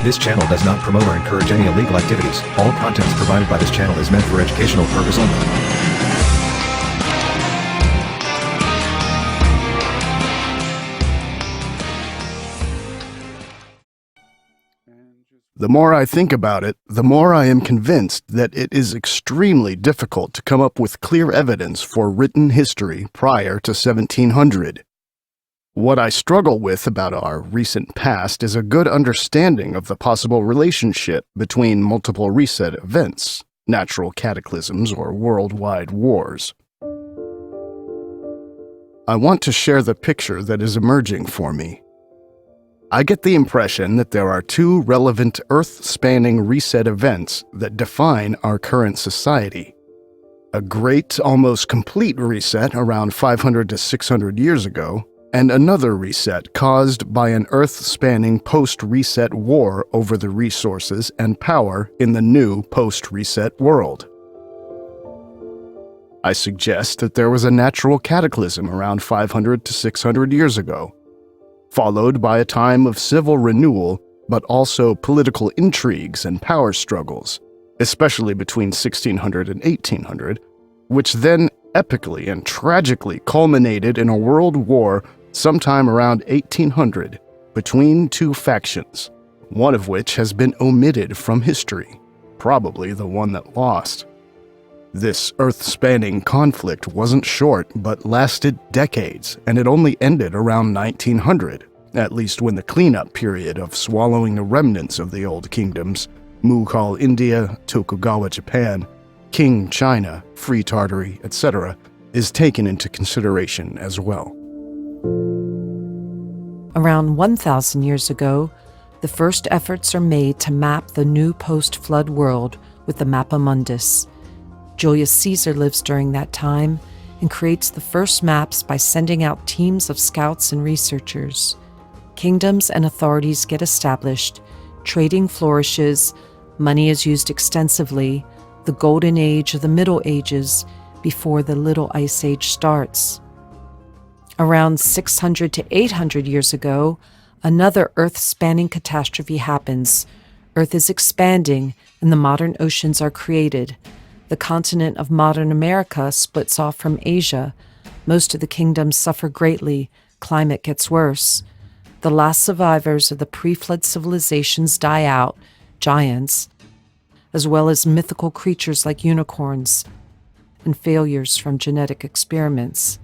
This channel does not promote or encourage any illegal activities. All contents provided by this channel is meant for educational purpose only. The more I think about it, the more I am convinced that it is extremely difficult to come up with clear evidence for written history prior to 1700. What I struggle with about our recent past is a good understanding of the possible relationship between multiple reset events, natural cataclysms, or worldwide wars. I want to share the picture that is emerging for me. I get the impression that there are two relevant Earth-spanning reset events that define our current society. A great, almost complete reset around 500 to 600 years ago, and another reset caused by an Earth-spanning post-reset war over the resources and power in the new post-reset world. I suggest that there was a natural cataclysm around 500 to 600 years ago, followed by a time of civil renewal, but also political intrigues and power struggles, especially between 1600 and 1800, which then epically and tragically culminated in a world war sometime around 1800 between two factions, one of which has been omitted from history, probably the one that lost. This Earth-spanning conflict wasn't short, but lasted decades, and it only ended around 1900, at least when the cleanup period of swallowing the remnants of the old kingdoms, Mughal India, Tokugawa Japan, Qing China, Free Tartary, etc., is taken into consideration as well. Around 1,000 years ago, the first efforts are made to map the new post-flood world with the Mappa Mundus. Julius Caesar lives during that time and creates the first maps by sending out teams of scouts and researchers. Kingdoms and authorities get established, trading flourishes, money is used extensively, the golden age of the Middle Ages before the Little Ice Age starts. Around 600 to 800 years ago, another Earth-spanning catastrophe happens. Earth is expanding and the modern oceans are created. The continent of modern America splits off from Asia. Most of the kingdoms suffer greatly. Climate gets worse. The last survivors of the pre-flood civilizations die out, giants, as well as mythical creatures like unicorns, and failures from genetic experiments.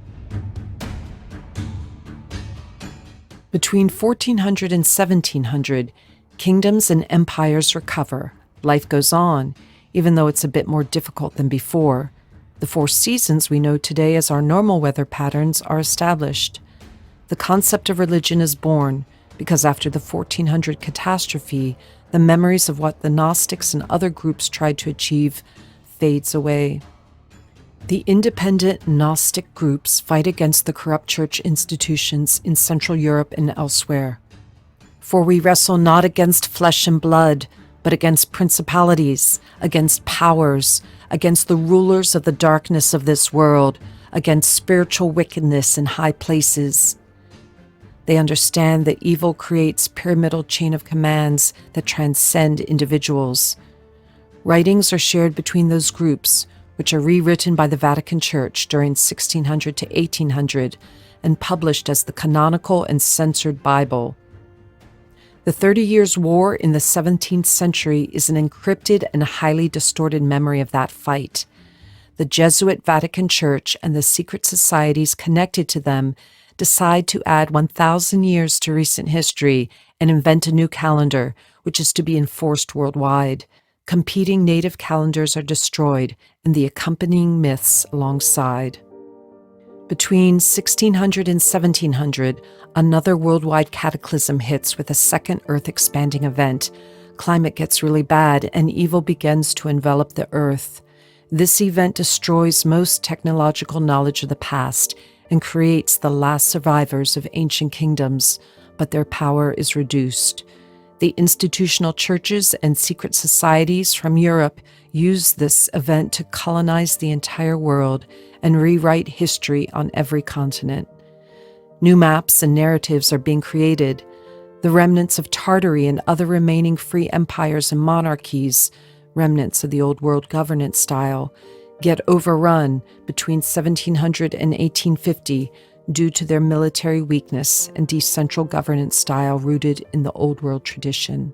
Between 1400 and 1700, kingdoms and empires recover. Life goes on, even though it's a bit more difficult than before. The 4 seasons we know today as our normal weather patterns are established. The concept of religion is born because after the 1400 catastrophe, the memories of what the Gnostics and other groups tried to achieve fades away. The independent Gnostic groups fight against the corrupt church institutions in Central Europe and elsewhere. For we wrestle not against flesh and blood, but against principalities, against powers, against the rulers of the darkness of this world, against spiritual wickedness in high places. They understand that evil creates pyramidal chain of commands that transcend individuals. Writings are shared between those groups, which are rewritten by the Vatican Church during 1600 to 1800 and published as the canonical and censored Bible. The 30 Years' War in the 17th century is an encrypted and highly distorted memory of that fight. The Jesuit Vatican Church and the secret societies connected to them decide to add 1,000 years to recent history and invent a new calendar, which is to be enforced worldwide. Competing native calendars are destroyed and the accompanying myths alongside. Between 1600 and 1700, another worldwide cataclysm hits with a second Earth-expanding event. Climate gets really bad and evil begins to envelop the Earth. This event destroys most technological knowledge of the past and creates the last survivors of ancient kingdoms, but their power is reduced. The institutional churches and secret societies from Europe use this event to colonize the entire world and rewrite history on every continent. New maps and narratives are being created. The remnants of Tartary and other remaining free empires and monarchies, remnants of the Old World governance style, get overrun between 1700 and 1850 due to their military weakness and decentral governance style rooted in the Old World tradition.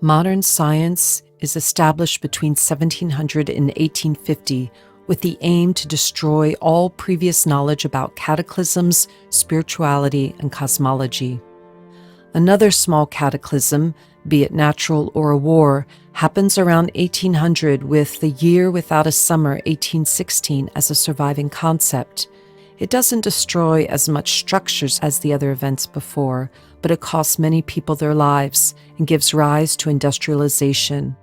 Modern science is established between 1700 and 1850 with the aim to destroy all previous knowledge about cataclysms, spirituality, and cosmology. Another small cataclysm, be it natural or a war, happens around 1800 with the year without a summer 1816 as a surviving concept. It doesn't destroy as much structures as the other events before, but it costs many people their lives and gives rise to industrialization.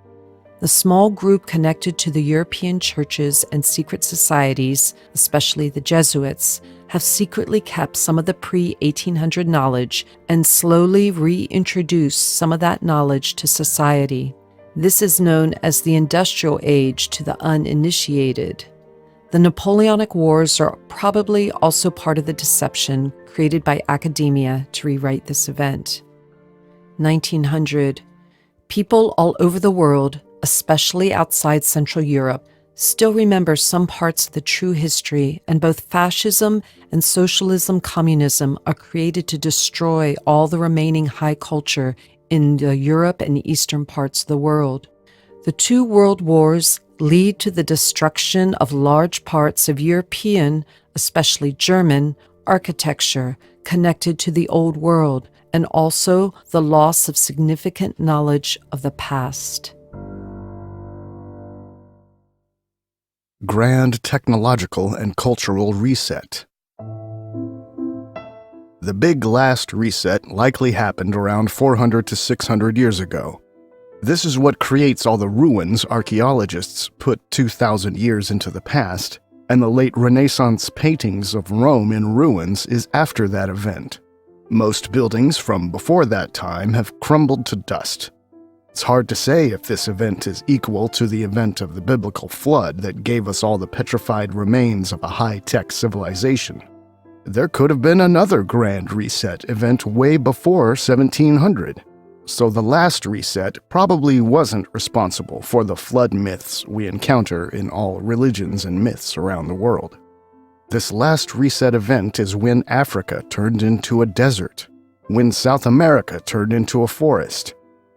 The small group connected to the European churches and secret societies, especially the Jesuits, have secretly kept some of the pre-1800 knowledge and slowly reintroduced some of that knowledge to society. This is known as the Industrial Age to the uninitiated. The Napoleonic Wars are probably also part of the deception created by academia to rewrite this event. 1900. People all over the world, especially outside Central Europe, still remember some parts of the true history, and both fascism and socialism, communism are created to destroy all the remaining high culture in the Europe and eastern parts of the world. The two world wars lead to the destruction of large parts of European, especially German, architecture connected to the old world, and also the loss of significant knowledge of the past. Grand technological and cultural reset. The big last reset likely happened around 400 to 600 years ago. This is what creates all the ruins archaeologists put 2,000 years into the past, and the late Renaissance paintings of Rome in ruins is after that event. Most buildings from before that time have crumbled to dust. It's hard to say if this event is equal to the event of the biblical flood that gave us all the petrified remains of a high-tech civilization. There could have been another grand reset event way before 1700. So the last reset probably wasn't responsible for the flood myths we encounter in all religions and myths around the world. This last reset event is when Africa turned into a desert, when South America turned into a forest,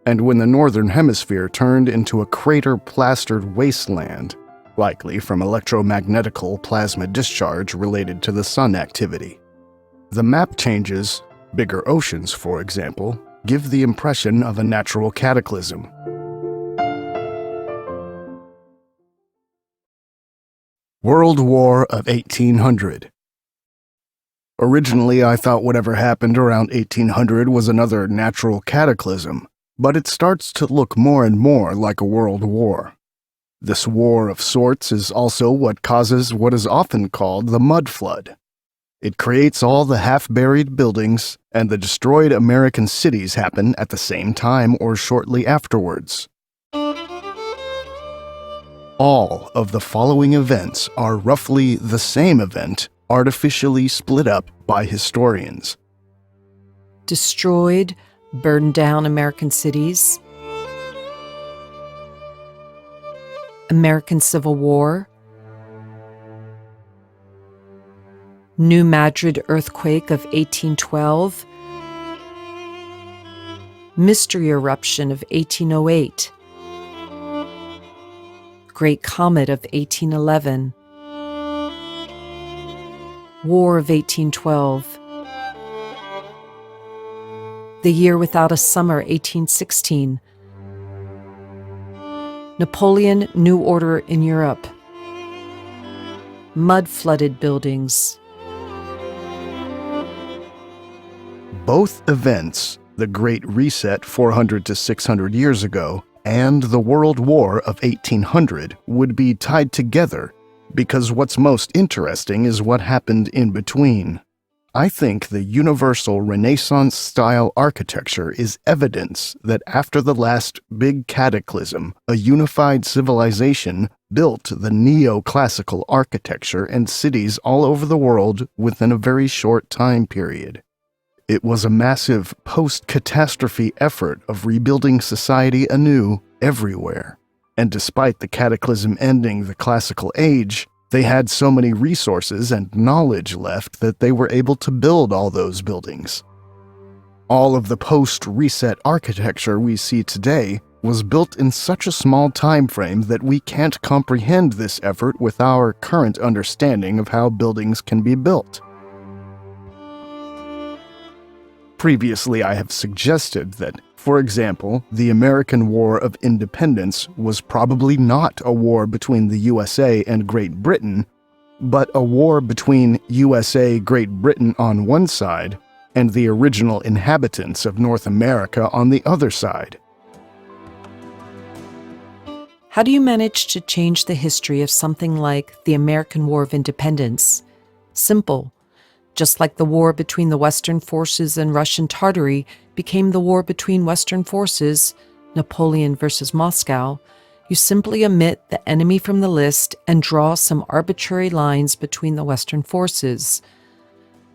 and when the Northern Hemisphere turned into a crater-plastered wasteland, likely from electromagnetical plasma discharge related to the sun activity. The map changes, bigger oceans for example, give the impression of a natural cataclysm. World War of 1800. Originally, I thought whatever happened around 1800 was another natural cataclysm, but it starts to look more and more like a world war. This war of sorts is also what causes what is often called the mud flood. It creates all the half-buried buildings, and the destroyed American cities happen at the same time or shortly afterwards. All of the following events are roughly the same event, artificially split up by historians. Destroyed, burned down American cities. American Civil War. New Madrid earthquake of 1812. Mystery eruption of 1808. Great Comet of 1811. War of 1812. The Year Without a Summer, 1816. Napoleon New Order in Europe. Mud-flooded buildings. Both events, the Great Reset 400 to 600 years ago and the World War of 1800, would be tied together because what's most interesting is what happened in between. I think the universal Renaissance-style architecture is evidence that after the last big cataclysm, a unified civilization built the neoclassical architecture and cities all over the world within a very short time period. It was a massive post-catastrophe effort of rebuilding society anew everywhere. And despite the cataclysm ending the classical age, they had so many resources and knowledge left that they were able to build all those buildings. All of the post-reset architecture we see today was built in such a small time frame that we can't comprehend this effort with our current understanding of how buildings can be built. Previously, I have suggested that, for example, the American War of Independence was probably not a war between the USA and Great Britain, but a war between USA, Great Britain on one side, and the original inhabitants of North America on the other side. How do you manage to change the history of something like the American War of Independence? Simple. Just like the war between the Western forces and Russian Tartary became the war between Western forces, Napoleon versus Moscow, you simply omit the enemy from the list and draw some arbitrary lines between the Western forces.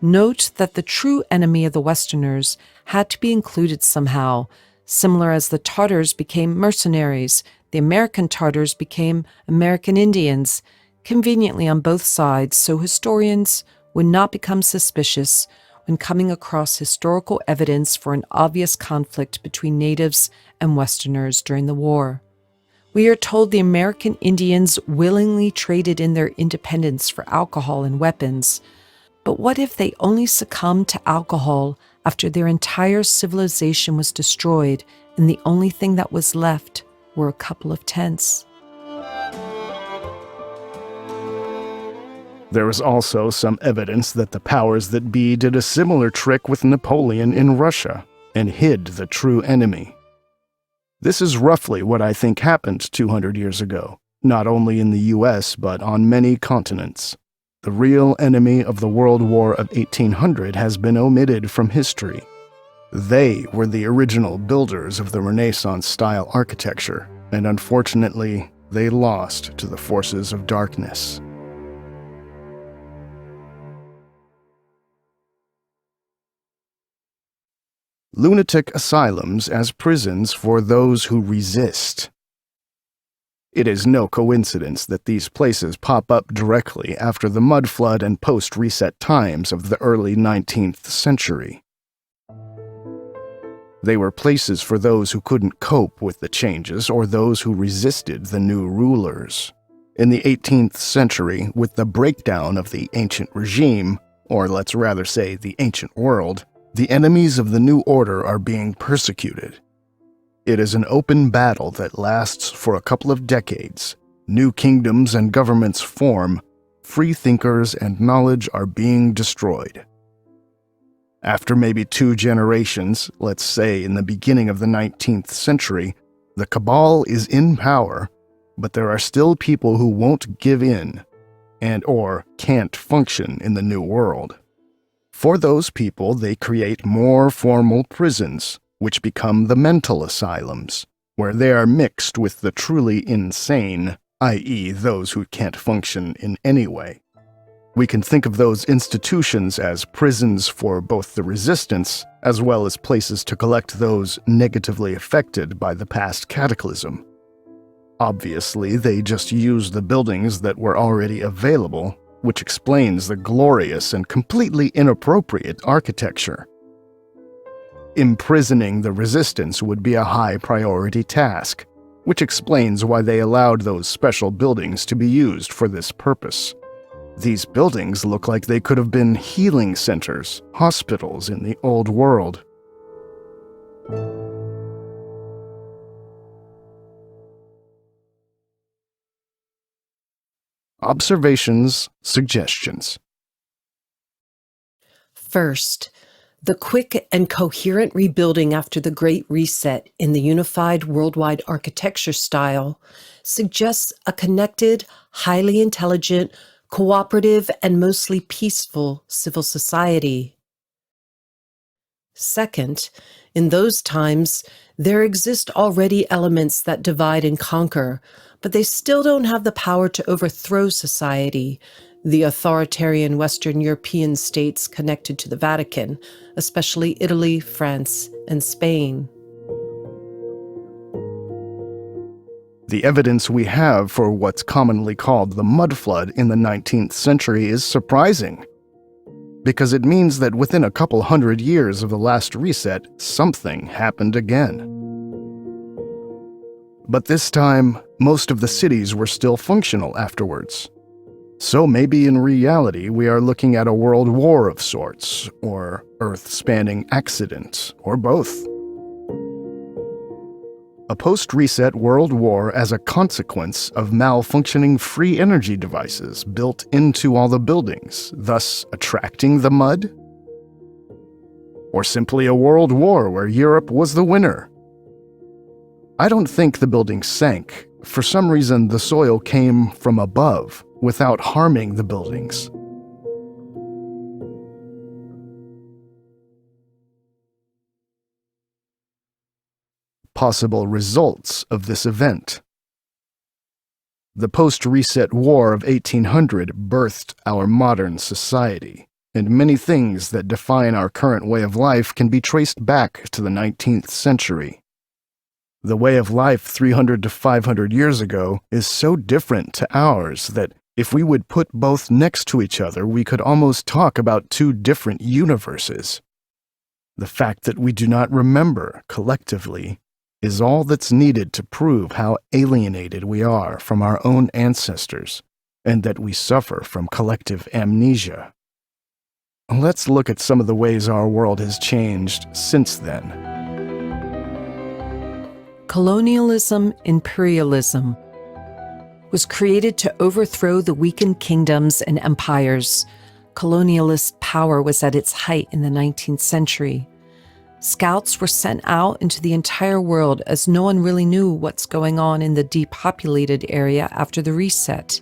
Note that the true enemy of the Westerners had to be included somehow. Similar as the Tartars became mercenaries, the American Tartars became American Indians, conveniently on both sides, so historians would not become suspicious when coming across historical evidence for an obvious conflict between natives and Westerners during the war. We are told the American Indians willingly traded in their independence for alcohol and weapons. But what if they only succumbed to alcohol after their entire civilization was destroyed and the only thing that was left were a couple of tents? There is also some evidence that the powers that be did a similar trick with Napoleon in Russia and hid the true enemy. This is roughly what I think happened 200 years ago, not only in the US but on many continents. The real enemy of the World War of 1800 has been omitted from history. They were the original builders of the Renaissance-style architecture, and unfortunately, they lost to the forces of darkness. Lunatic asylums as prisons for those who resist. It is no coincidence that these places pop up directly after the mud flood and post-reset times of the early 19th century. They were places for those who couldn't cope with the changes or those who resisted the new rulers. In the 18th century, with the breakdown of the ancient regime, or let's rather say the ancient world, the enemies of the new order are being persecuted. It is an open battle that lasts for a couple of decades. New kingdoms and governments form. Free thinkers and knowledge are being destroyed. After maybe 2 generations, let's say in the beginning of the 19th century, the cabal is in power, but there are still people who won't give in and/or can't function in the new world. For those people, they create more formal prisons, which become the mental asylums, where they are mixed with the truly insane, i.e., those who can't function in any way. We can think of those institutions as prisons for both the resistance as well as places to collect those negatively affected by the past cataclysm. Obviously, they just use the buildings that were already available, which explains the glorious and completely inappropriate architecture. Imprisoning the resistance would be a high-priority task, which explains why they allowed those special buildings to be used for this purpose. These buildings look like they could have been healing centers, hospitals in the old world. Observations, suggestions. First, the quick and coherent rebuilding after the Great Reset in the unified worldwide architecture style suggests a connected, highly intelligent, cooperative, and mostly peaceful civil society. Second, in those times, There exist already elements that divide and conquer, but they still don't have the power to overthrow society. The authoritarian Western European states connected to the Vatican, especially Italy, France, and Spain. The evidence we have for what's commonly called the mud flood in the 19th century is surprising, because it means that within a couple hundred years of the last reset, something happened again. But this time, most of the cities were still functional afterwards. So maybe in reality we are looking at a world war of sorts, or Earth-spanning accident, or both. A post-reset world war as a consequence of malfunctioning free energy devices built into all the buildings, thus attracting the mud? Or simply a world war where Europe was the winner? I don't think the building sank. For some reason, the soil came from above without harming the buildings. Possible results of this event. The post-reset war of 1800 birthed our modern society, and many things that define our current way of life can be traced back to the 19th century. The way of life 300 to 500 years ago is so different to ours that if we would put both next to each other, we could almost talk about two different universes. The fact that we do not remember collectively is all that's needed to prove how alienated we are from our own ancestors, and that we suffer from collective amnesia. Let's look at some of the ways our world has changed since then. Colonialism, imperialism was created to overthrow the weakened kingdoms and empires. Colonialist power was at its height in the 19th century. Scouts were sent out into the entire world as no one really knew what's going on in the depopulated area after the reset.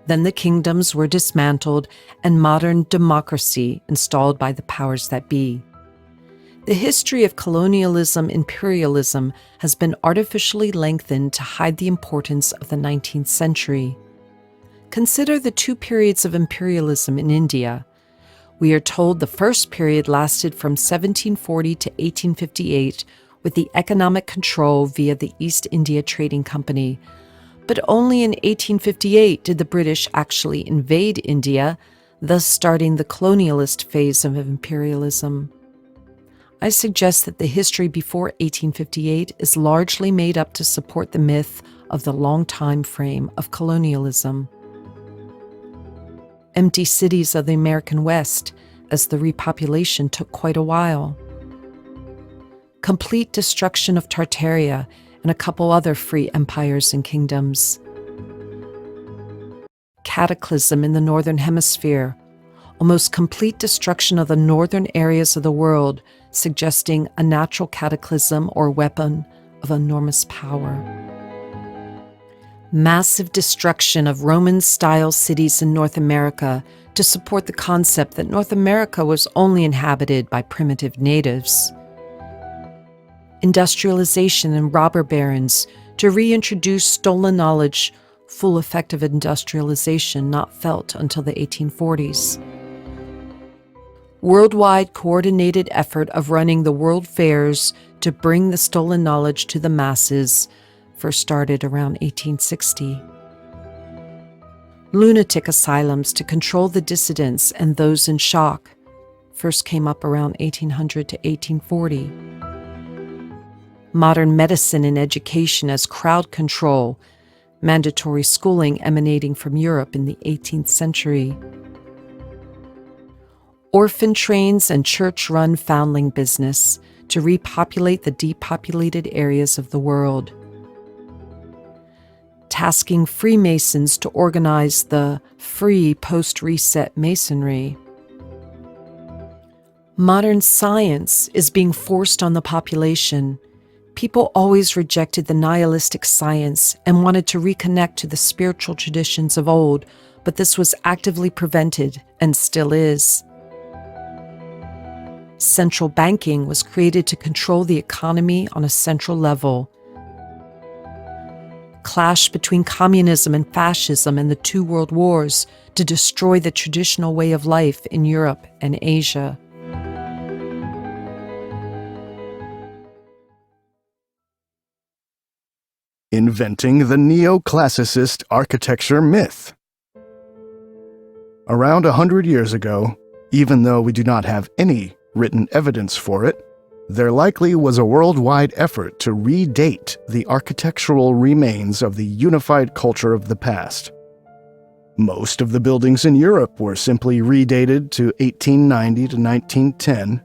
Then the kingdoms were dismantled and modern democracy installed by the powers that be. The history of colonialism, imperialism has been artificially lengthened to hide the importance of the 19th century. Consider the two periods of imperialism in India. We are told the first period lasted from 1740 to 1858 with the economic control via the East India Trading Company. But only in 1858 did the British actually invade India, thus starting the colonialist phase of imperialism. I suggest that the history before 1858 is largely made up to support the myth of the long time frame of colonialism. Empty cities of the American West, as the repopulation took quite a while. Complete destruction of Tartaria and a couple other free empires and kingdoms. Cataclysm in the Northern Hemisphere, almost complete destruction of the northern areas of the world, suggesting a natural cataclysm or weapon of enormous power. Massive destruction of Roman-style cities in North America to support the concept that North America was only inhabited by primitive natives. Industrialization and robber barons to reintroduce stolen knowledge, full effect of industrialization not felt until the 1840s. Worldwide coordinated effort of running the world fairs to bring the stolen knowledge to the masses first started around 1860. Lunatic asylums to control the dissidents and those in shock first came up around 1800 to 1840. Modern medicine and education as crowd control, mandatory schooling emanating from Europe in the 18th century. Orphan trains and church-run foundling business to repopulate the depopulated areas of the world. Tasking Freemasons to organize the free post-reset masonry. Modern science is being forced on the population. People always rejected the nihilistic science and wanted to reconnect to the spiritual traditions of old, but this was actively prevented and still is. Central banking was created to control the economy on a central level. Clash between communism and fascism and the two world wars to destroy the traditional way of life in Europe and Asia. Inventing the neoclassicist architecture myth. Around 100 years ago, even though we do not have any written evidence for it, there likely was a worldwide effort to redate the architectural remains of the unified culture of the past. Most of the buildings in Europe were simply redated to 1890 to 1910,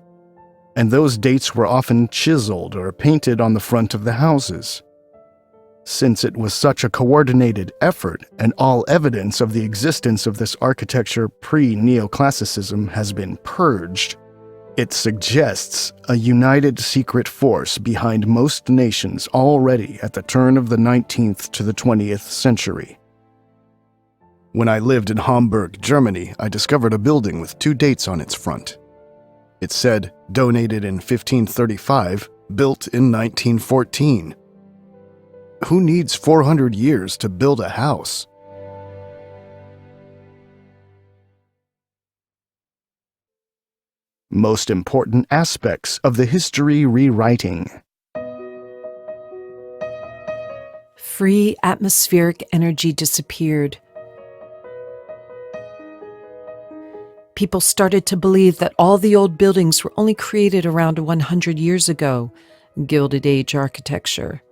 and those dates were often chiseled or painted on the front of the houses. Since it was such a coordinated effort, and all evidence of the existence of this architecture pre-neoclassicism has been purged, it suggests a united secret force behind most nations already at the turn of the 19th to the 20th century. When I lived in Hamburg, Germany, I discovered a building with two dates on its front. It said, donated in 1535, built in 1914. Who needs 400 years to build a house? Most important aspects of the history rewriting. Free atmospheric energy disappeared. People started to believe that all the old buildings were only created around 100 years ago, Gilded Age architecture.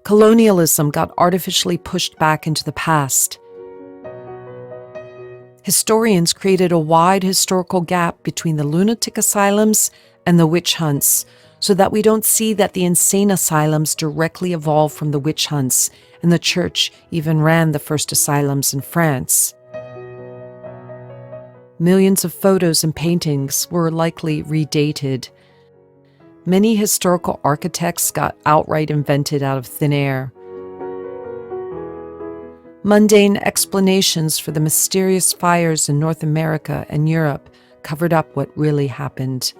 Colonialism got artificially pushed back into the past. Historians created a wide historical gap between the lunatic asylums and the witch hunts, so that we don't see that the insane asylums directly evolved from the witch hunts, and the church even ran the first asylums in France. Millions of photos and paintings were likely redated. Many historical architects got outright invented out of thin air. Mundane explanations for the mysterious fires in North America and Europe covered up what really happened.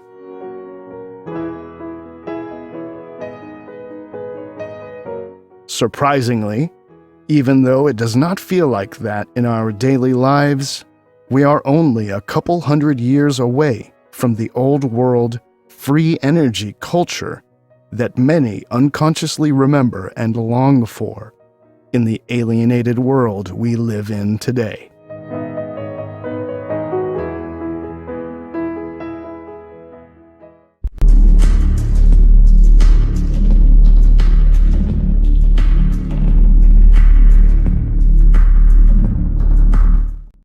Surprisingly, even though it does not feel like that in our daily lives, we are only a couple hundred years away from the old world free energy culture that many unconsciously remember and long for in the alienated world we live in today.